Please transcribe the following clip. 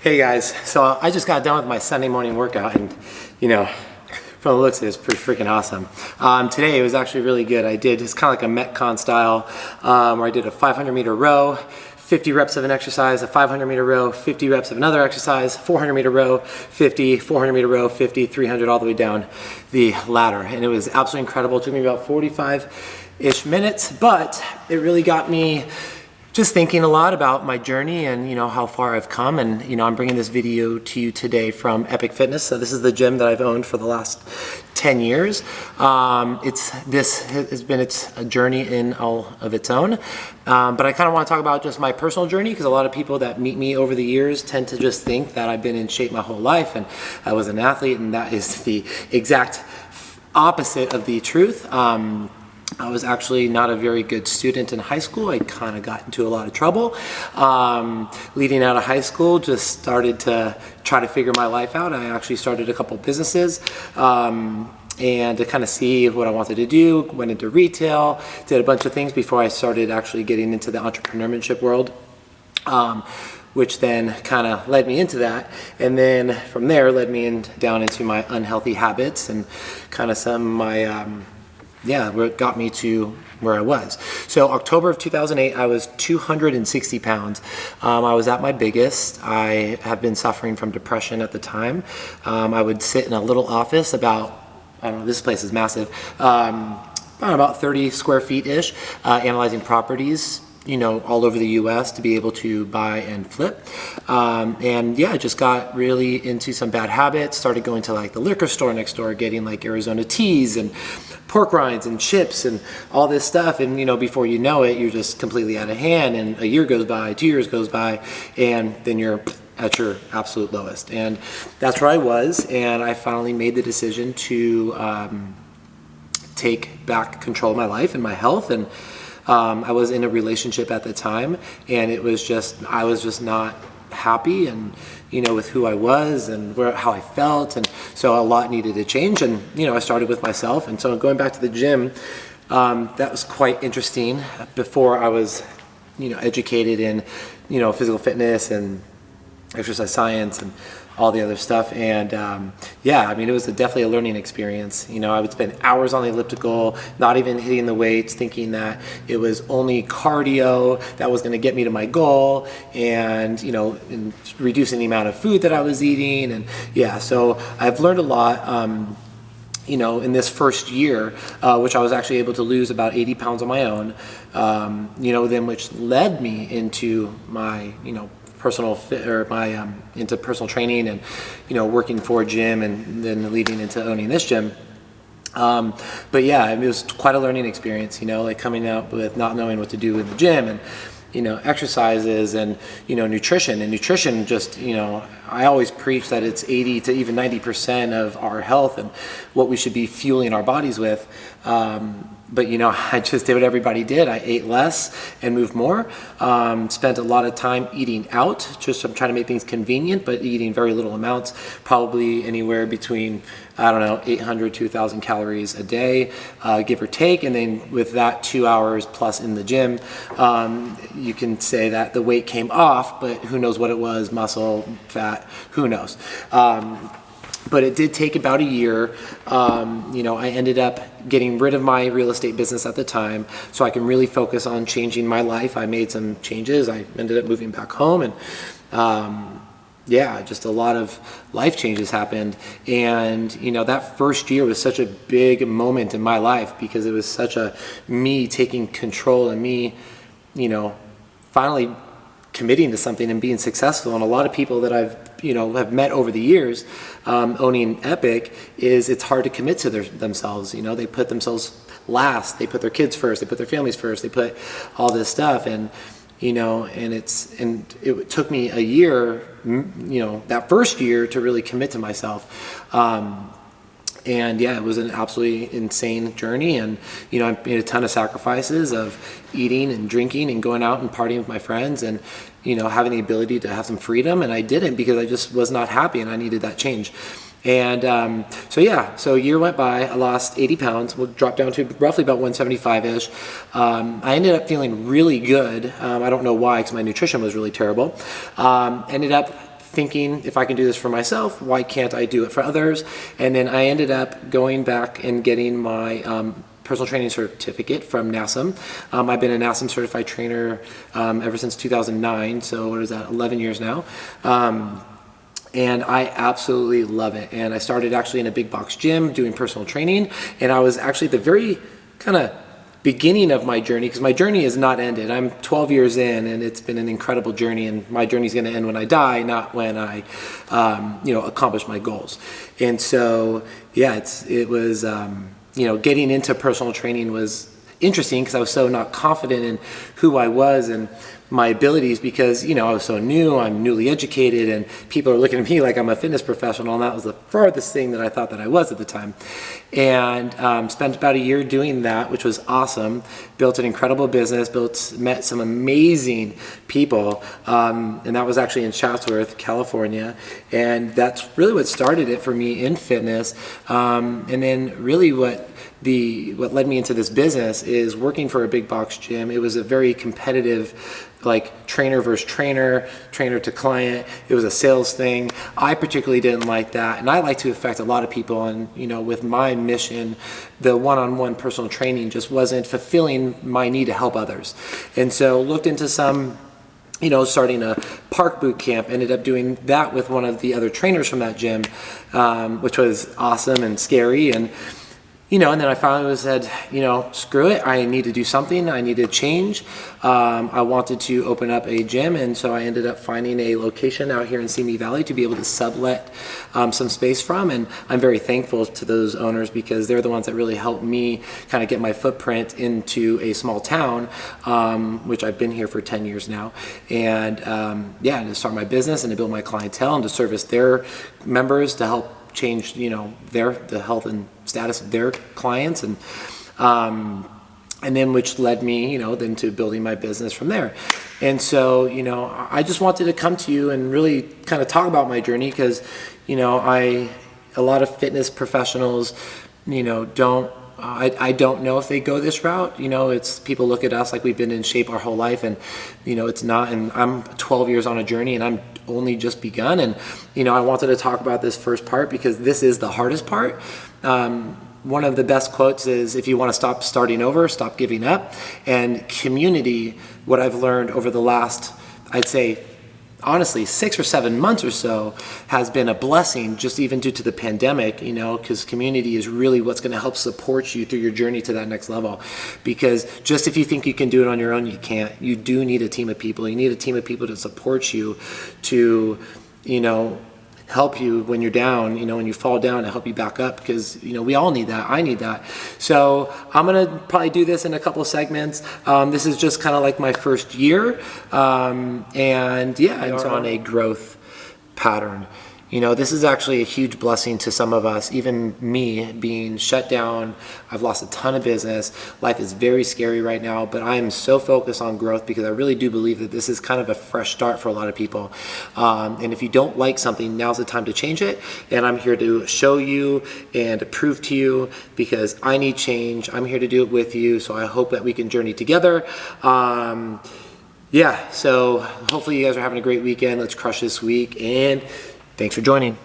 Hey guys, so I just got done with my Sunday morning workout and from the looks of it, it's pretty freaking awesome. Today it was actually really good. I did, it's kind of like a Metcon style, where I did a 500-meter row, 50 reps of an exercise, a 500-meter row, 50 reps of another exercise, 400-meter row, 50, 400-meter row, 50, 300, all the way down the ladder. And it was absolutely incredible. It took me about 45-ish minutes, but it really got me just thinking a lot about my journey and how far I've come. And I'm bringing this video to you today from Epic Fitness. So this is the gym that I've owned for the last 10 years. This has been a journey in all of its own. But I kind of want to talk about just my personal journey, because a lot of people that meet me over the years tend to just think that I've been in shape my whole life and I was an athlete, and that is the exact opposite of the truth. I was actually not a very good student in high school. I kind of got into a lot of trouble. Leading out of high school, just started to try to figure my life out. I actually started a couple businesses and to kind of see what I wanted to do. Went into retail, did a bunch of things before I started actually getting into the entrepreneurship world, which then kind of led me into that. And then from there led me down into my unhealthy habits and kind of some of my what got me to where I was. So October of 2008, I was 260 pounds. I was at my biggest. I have been suffering from depression at the time. I would sit in a little office about, I don't know, this place is massive, about 30 square feet-ish, analyzing properties, all over the US to be able to buy and flip. I just got really into some bad habits, started going to like the liquor store next door, getting like Arizona teas and pork rinds and chips and all this stuff. And before you know it, you're just completely out of hand, and a year goes by, 2 years goes by, and then you're at your absolute lowest. And that's where I was, and I finally made the decision to take back control of my life and my health. And I was in a relationship at the time, and I was just not happy and with who I was and how I felt, and so a lot needed to change. And I started with myself. And so going back to the gym, that was quite interesting. Before I was educated in physical fitness and exercise science and all the other stuff. And it was definitely a learning experience. I would spend hours on the elliptical, not even hitting the weights, thinking that it was only cardio that was going to get me to my goal, and and reducing the amount of food that I was eating. And so I've learned a lot in this first year, which I was actually able to lose about 80 pounds on my own, then which led me into my personal fit, or my into personal training and working for a gym, and then leading into owning this gym. It was quite a learning experience, like coming out with not knowing what to do in the gym, and exercises and nutrition just I always preach that it's 80 to even 90% of our health and what we should be fueling our bodies with. I just did what everybody did. I ate less and moved more. Spent a lot of time eating out. I'm trying to make things convenient, but eating very little amounts, probably anywhere between 800 to 1,000 calories a day, give or take. And then with that 2 hours plus in the gym, you can say that the weight came off, but who knows what it was, muscle, fat, who knows. But it did take about a year. I ended up getting rid of my real estate business at the time, so I can really focus on changing my life. I made some changes. I ended up moving back home, and just a lot of life changes happened. And that first year was such a big moment in my life, because it was such me taking control, and me finally committing to something and being successful. And a lot of people that I've have met over the years owning Epic, it's hard to commit to themselves. They put themselves last, they put their kids first, they put their families first, they put all this stuff. And it took me a year, that first year, to really commit to myself. It was an absolutely insane journey. And I made a ton of sacrifices of eating and drinking and going out and partying with my friends, and having the ability to have some freedom. And I didn't, because I just was not happy, and I needed that change. And so a year went by. I lost 80 pounds, dropped down to roughly about 175-ish. I ended up feeling really good. I don't know why, because my nutrition was really terrible. Ended up thinking, if I can do this for myself, why can't I do it for others? And then I ended up going back and getting my personal training certificate from NASM. I've been a NASM certified trainer ever since 2009, so what is that, 11 years now. And I absolutely love it. And I started actually in a big box gym doing personal training, and I was actually at the very kind of beginning of my journey, because my journey is not ended. I'm 12 years in, and it's been an incredible journey, and my journey is going to end when I die, not when I accomplish my goals. And so yeah, it was getting into personal training was interesting because I was so not confident in who I was and my abilities, because I was so new, I'm newly educated, and people are looking at me like I'm a fitness professional, and that was the furthest thing that I thought that I was at the time. And spent about a year doing that, which was awesome. Built an incredible business, met some amazing people, and that was actually in Chatsworth, California, and that's really what started it for me in fitness. And then really what led me into this business is working for a big box gym. It was a very competitive, like trainer versus trainer to client. It was a sales thing. I particularly didn't like that, and I like to affect a lot of people, and with my mission, the one-on-one personal training just wasn't fulfilling my need to help others. And so looked into some starting a park boot camp, ended up doing that with one of the other trainers from that gym, which was awesome and scary. And and then I finally said, screw it. I need to do something. I need to change. I wanted to open up a gym, and so I ended up finding a location out here in Simi Valley to be able to sublet some space from. And I'm very thankful to those owners, because they're the ones that really helped me kind of get my footprint into a small town, which I've been here for 10 years now. And to start my business and to build my clientele and to service their members, to help change the health and status of their clients, and then which led me then to building my business from there. And so I just wanted to come to you and really kind of talk about my journey, because a lot of fitness professionals don't I don't know if they go this route. It's people look at us like we've been in shape our whole life, and it's not. And I'm 12 years on a journey, and I'm only just begun. And I wanted to talk about this first part because this is the hardest part. One of the best quotes is, if you want to stop starting over, stop giving up. And community, what I've learned over the last, I'd say, honestly, 6 or 7 months or so, has been a blessing, just even due to the pandemic, because community is really what's going to help support you through your journey to that next level. Because just if you think you can do it on your own, you can't. You do need a team of people. You need a team of people to support you, to, help you when you're down, when you fall down, to help you back up, because we all need that. I need that. So I'm gonna probably do this in a couple of segments. This is just kind of like my first year, and it's on a growth pattern. This is actually a huge blessing to some of us, even me being shut down. I've lost a ton of business. Life is very scary right now, but I am so focused on growth because I really do believe that this is kind of a fresh start for a lot of people. And if you don't like something, now's the time to change it. And I'm here to show you and to prove to you, because I need change. I'm here to do it with you. So I hope that we can journey together. So hopefully you guys are having a great weekend. Let's crush this week, and thanks for joining.